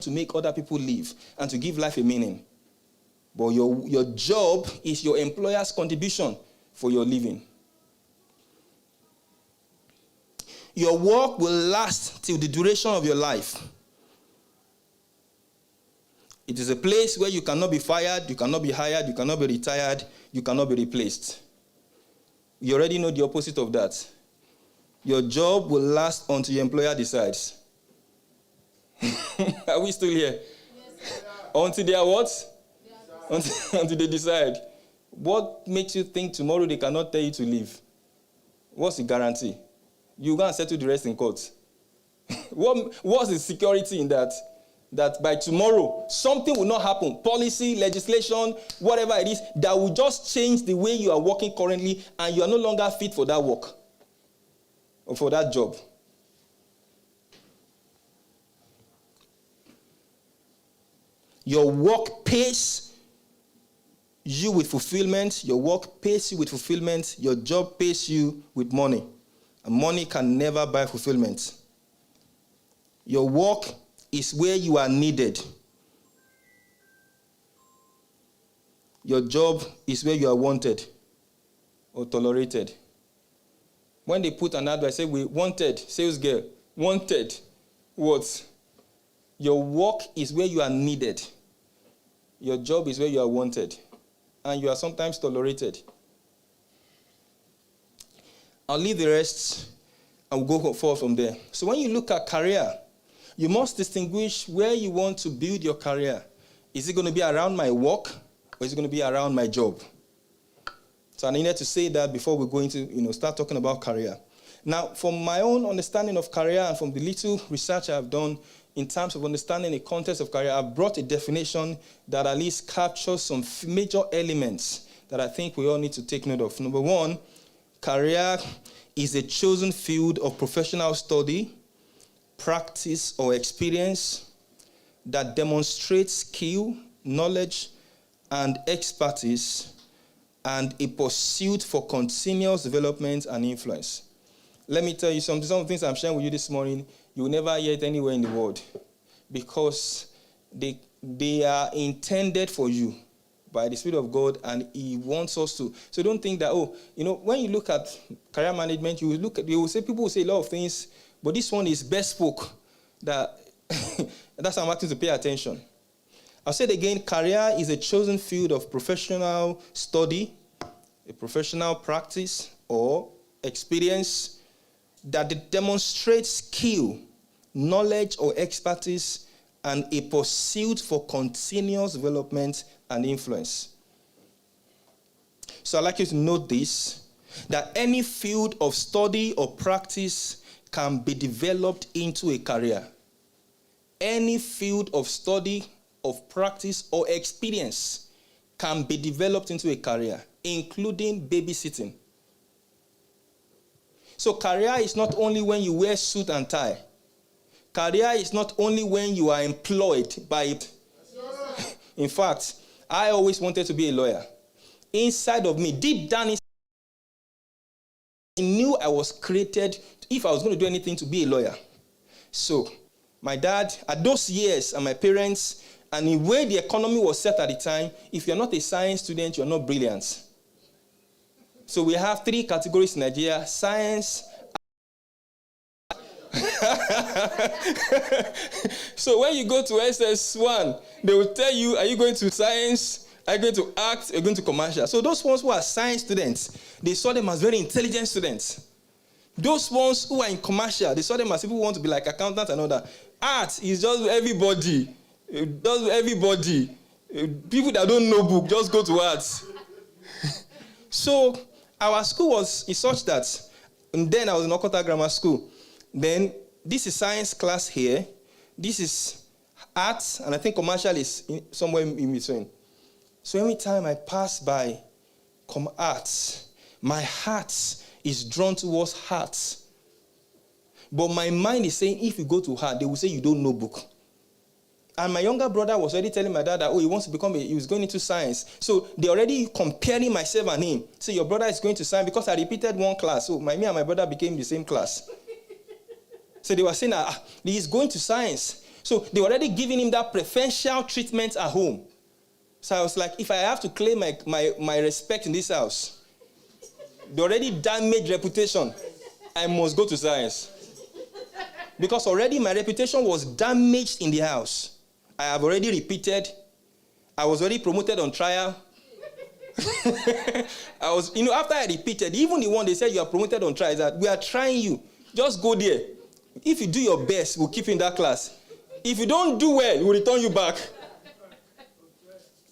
to make other people live and to give life a meaning. But your job is your employer's contribution for your living. Your work will last till the duration of your life. It is a place where you cannot be fired, you cannot be hired, you cannot be retired, you cannot be replaced. You already know the opposite of that. Your job will last until your employer decides. Are we still here? Yes, until they are what? Until they decide. What makes you think tomorrow they cannot tell you to leave? What's the guarantee? You go and settle the rest in court. What's the security in that? That by tomorrow, something will not happen. Policy, legislation, whatever it is, that will just change the way you are working currently, and you are no longer fit for that work or for that job. Your work pays you with fulfillment. Your work pays you with fulfillment. Your job pays you with money. And money can never buy fulfillment. Your work is where you are needed. Your job is where you are wanted or tolerated. When they put an advert, say, we wanted, sales girl, wanted, what? Your work is where you are needed. Your job is where you are wanted. And you are sometimes tolerated. I'll leave the rest and we'll go forward from there. So when you look at career, you must distinguish where you want to build your career. Is it going to be around my work or is it going to be around my job? So I needed to say that before we go into, start talking about career. Now, from my own understanding of career and from the little research I've done in terms of understanding the context of career, I've brought a definition that at least captures some major elements that I think we all need to take note of. Number one, career is a chosen field of professional study, practice, or experience that demonstrates skill, knowledge, and expertise, and a pursuit for continuous development and influence. Let me tell you something. Some of the things I'm sharing with you this morning, you will never hear it anywhere in the world because they are intended for you by the Spirit of God, and He wants us to. So don't think that, when you look at career management, people will say a lot of things, but this one is best spoke. That's why I'm asking to pay attention. I'll say it again, career is a chosen field of professional study, a professional practice, or experience that demonstrates skill, knowledge, or expertise, and a pursuit for continuous development and influence. So I'd like you to note this, that any field of study or practice can be developed into a career. Any field of study, of practice, or experience can be developed into a career, including babysitting. So career is not only when you wear suit and tie. Career is not only when you are employed by it. In fact, I always wanted to be a lawyer. Inside of me, deep down inside, I knew I was created, if I was going to do anything, to be a lawyer. So, my dad, at those years, and my parents, and the way the economy was set at the time, if you're not a science student, you're not brilliant. So we have 3 categories in Nigeria: science. So when you go to SS1, they will tell you, are you going to science? Are you going to art? Are you going to commercial? So those ones who are science students, they saw them as very intelligent students. Those ones who are in commercial, they saw them as people who want to be like accountants and all that. Art is just everybody. People that don't know book, just go to art. So our school was such that, and then I was in Okota Grammar School. Then this is science class here. This is arts, and I think commercial is somewhere in between. So every time I pass by arts, my heart is drawn towards arts. But my mind is saying, if you go to art, they will say you don't know book. And my younger brother was already telling my dad that, he wants to he was going into science. So they already comparing myself and him. So your brother is going to science because I repeated one class. So me and my brother became the same class. So they were saying, he's going to science. So they were already giving him that preferential treatment at home. So I was like, if I have to claim my respect in this house, the already damaged reputation, I must go to science. Because already my reputation was damaged in the house. I have already repeated. I was already promoted on trial. After I repeated, even the one they said you are promoted on trial, is that we are trying you. Just go there. If you do your best, we'll keep you in that class. If you don't do well, we'll return you back.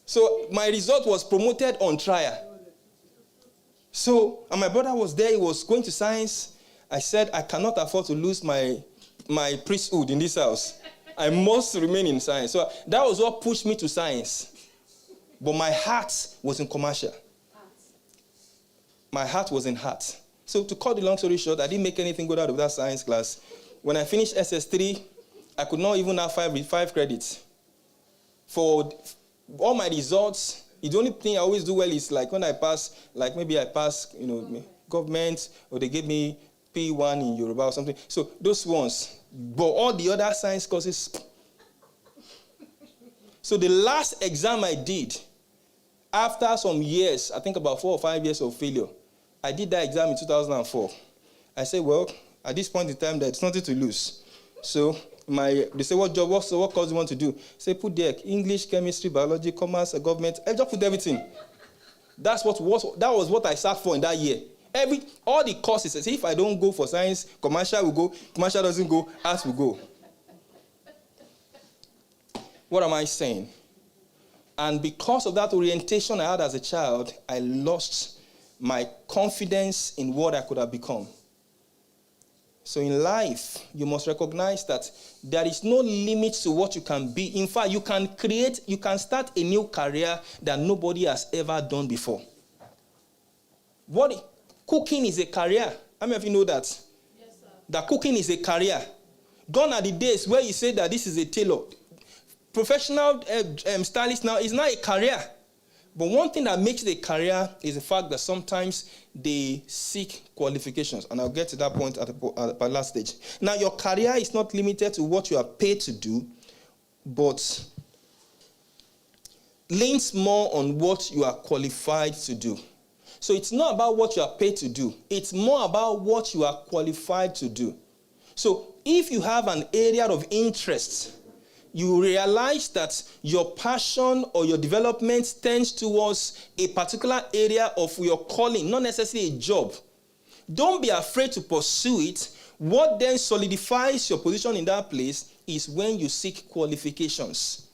So my result was promoted on trial. So, and my brother was there, he was going to science. I said, I cannot afford to lose my priesthood in this house. I must remain in science. So that was what pushed me to science. But my heart was in commercial. My heart was in art. So to cut the long story short, I didn't make anything good out of that science class. When I finished SS3, I could not even have 5 credits. For all my results, the only thing I always do well is like when I pass, like maybe I pass, government, or they give me P1 in Yoruba or something. So those ones. But all the other science courses. So the last exam I did, after some years, I think about 4 or 5 years of failure, I did that exam in 2004. I said, well, at this point in time, there's nothing to lose. So they say, what course do you want to do? I say, put there, English, chemistry, biology, commerce, government. I just put everything. That was what I sat for in that year. All the courses, I say, if I don't go for science, commercial will go. Commercial doesn't go, arts will go. What am I saying? And because of that orientation I had as a child, I lost my confidence in what I could have become. So in life, you must recognize that there is no limit to what you can be. In fact, you can start a new career that nobody has ever done before. Cooking is a career. How many of you know that? Yes, sir. That cooking is a career. Gone are the days where you say that this is a tailor. Professional stylist now is not a career. But one thing that makes it a career is the fact that sometimes they seek qualifications. And I'll get to that point at the last stage. Now, your career is not limited to what you are paid to do, but leans more on what you are qualified to do. So it's not about what you are paid to do. It's more about what you are qualified to do. So if you have an area of interest, you realize that your passion or your development tends towards a particular area of your calling, not necessarily a job. Don't be afraid to pursue it. What then solidifies your position in that place is when you seek qualifications.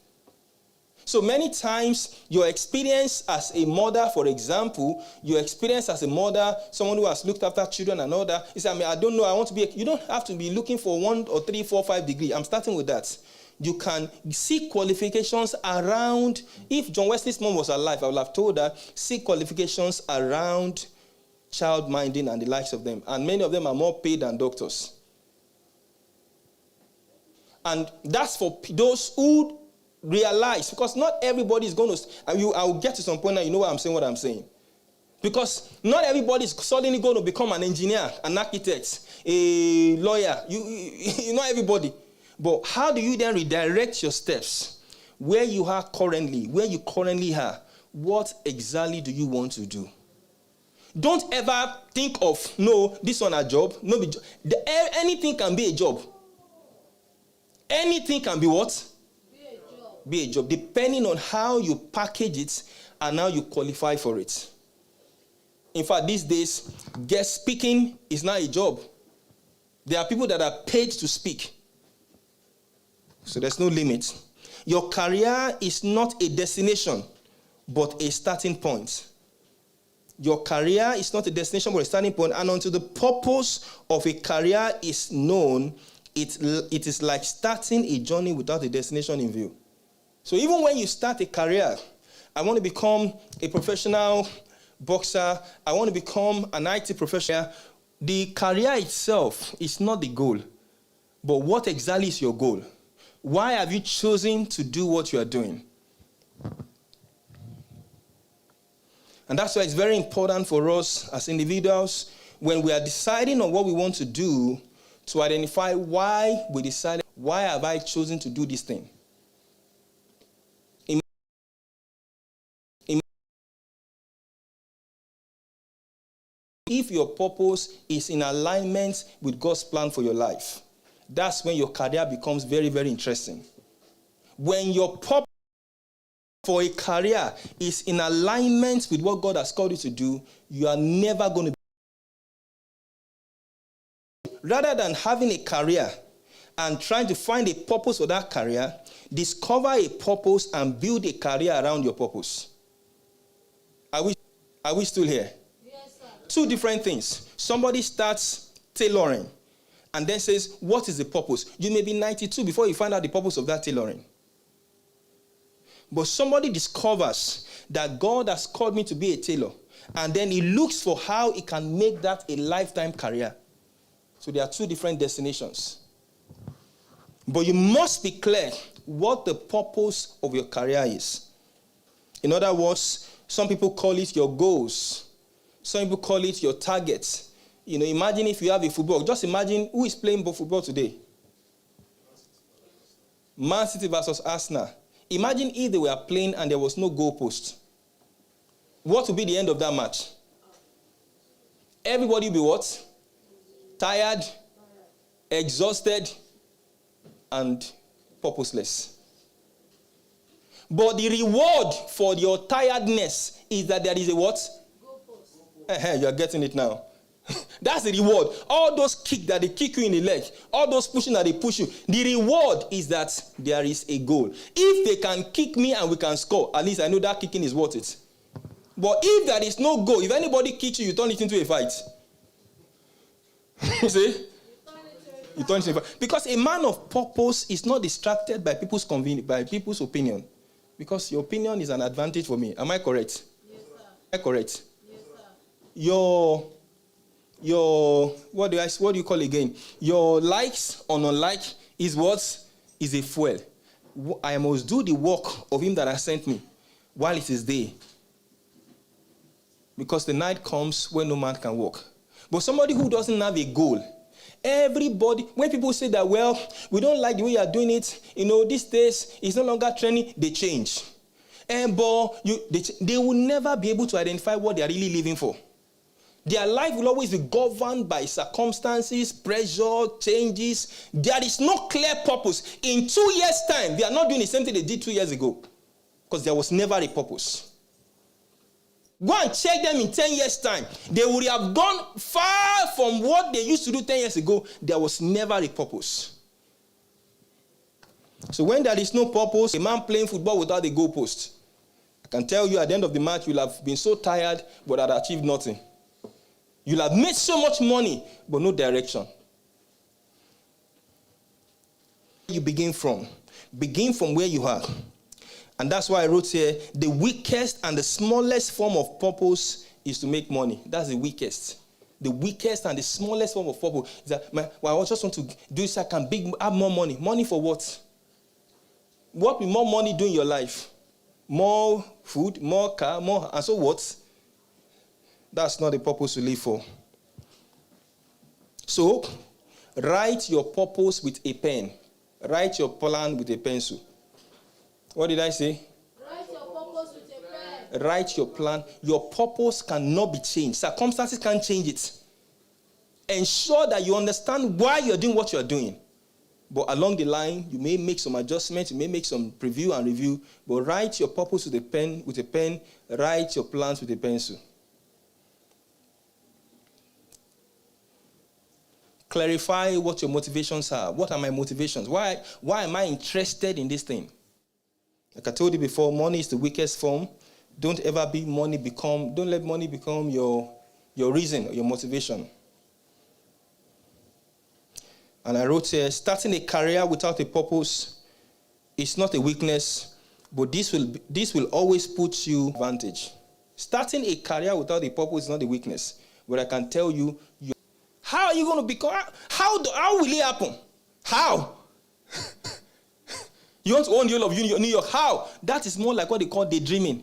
So many times, your experience as a mother, for example, your experience as a mother, someone who has looked after children and all that, is, I don't know, I want to be, you don't have to be looking for 1 or 3, 4, 5 degree. I'm starting with that. You can seek qualifications around, if John Wesley's mom was alive, I would have told her, seek qualifications around child minding and the likes of them. And many of them are more paid than doctors. And that's for those who realize, because not everybody is going to, I will get to some point now, you know what I'm saying. Because not everybody is suddenly going to become an engineer, an architect, a lawyer, not everybody. But how do you then redirect your steps? Where you are currently, what exactly do you want to do? Don't ever think of, no, this one a job. No, anything can be a job. Anything can be what? Be a job, depending on how you package it and how you qualify for it. In fact, these days, guest speaking is not a job. There are people that are paid to speak. So there's no limit. Your career is not a destination, but a starting point. Your career is not a destination, but a starting point. And until the purpose of a career is known, it is like starting a journey without a destination in view. So even when you start a career, I want to become a professional boxer, I want to become an IT professional, the career itself is not the goal. But what exactly is your goal? Why have you chosen to do what you are doing? And that's why it's very important for us as individuals, when we are deciding on what we want to do, to identify why we decided Why have I chosen to do this thing? If your purpose is in alignment with God's plan for your life, that's when your career becomes very, very interesting. When your purpose for a career is in alignment with what God has called you to do, you are never going to be. Rather than having a career and trying to find a purpose for that career, discover a purpose and build a career around your purpose. Are we still here? Yes, sir. Two different things. Somebody starts tailoring and then says, what is the purpose? You may be 92 before you find out the purpose of that tailoring. But somebody discovers that God has called me to be a tailor, and then he looks for how he can make that a lifetime career. So there are two different destinations. But you must be clear what the purpose of your career is. In other words, some people call it your goals. Some people call it your targets. Imagine if you have a football. Just imagine who is playing football today. Man City versus Arsenal. Imagine if they were playing and there was no goalpost. What would be the end of that match? Everybody will be what? Tired, exhausted, and purposeless. But the reward for your tiredness is that there is a what? Goalpost. You are getting it now. That's the reward. All those kicks that they kick you in the leg, all those pushing that they push you, the reward is that there is a goal. If they can kick me and we can score, at least I know that kicking is worth it. But if there is no goal, if anybody kicks you, you turn it into a fight. You see? You turn it into a fight. Because a man of purpose is not distracted by people's by people's opinion. Because your opinion is an advantage for me. Am I correct? Yes, sir. Am I correct? Yes, sir. Your what do you call again? Your likes or non-like is what? Is a fuel. I must do the work of him that has sent me while it is day. Because the night comes when no man can walk. But somebody who doesn't have a goal, everybody, when people say that, well, we don't like the way you are doing it, these days it's no longer trending, they change. But they will never be able to identify what they are really living for. Their life will always be governed by circumstances, pressure, changes. There is no clear purpose. In 2 years' time, they are not doing the same thing they did 2 years ago. Because there was never a purpose. Go and check them in 10 years' time. They would have gone far from what they used to do 10 years ago. There was never a purpose. So when there is no purpose, a man playing football without a goalpost, I can tell you at the end of the match, you'll have been so tired, but had achieved nothing. You'll have made so much money, but no direction. You begin from where you are. And that's why I wrote here, the weakest and the smallest form of purpose is to make money. That's the weakest. The weakest and the smallest form of purpose is that, I just want to do so I can have more money. Money for what? What will more money do in your life? More food, more car, more, and so what? That's not the purpose to live for. So, write your purpose with a pen. Write your plan with a pencil. What did I say? Write your purpose with a pen. Write your plan. Your purpose cannot be changed. Circumstances can't change it. Ensure that you understand why you're doing what you're doing. But along the line, you may make some adjustments, you may make some preview and review, but write your purpose with a pen, write your plans with a pencil. Clarify what your motivations are. What are my motivations? Why am I interested in this thing? Like I told you before, money is the weakest form. Don't let money become your reason or your motivation. And I wrote here, starting a career without a purpose is not a weakness, but this will always put you advantage. Starting a career without a purpose is not a weakness, but I can tell you, how are you going to become? How will it happen? How? You want to own the whole of New York? How? That is more like what they call daydreaming.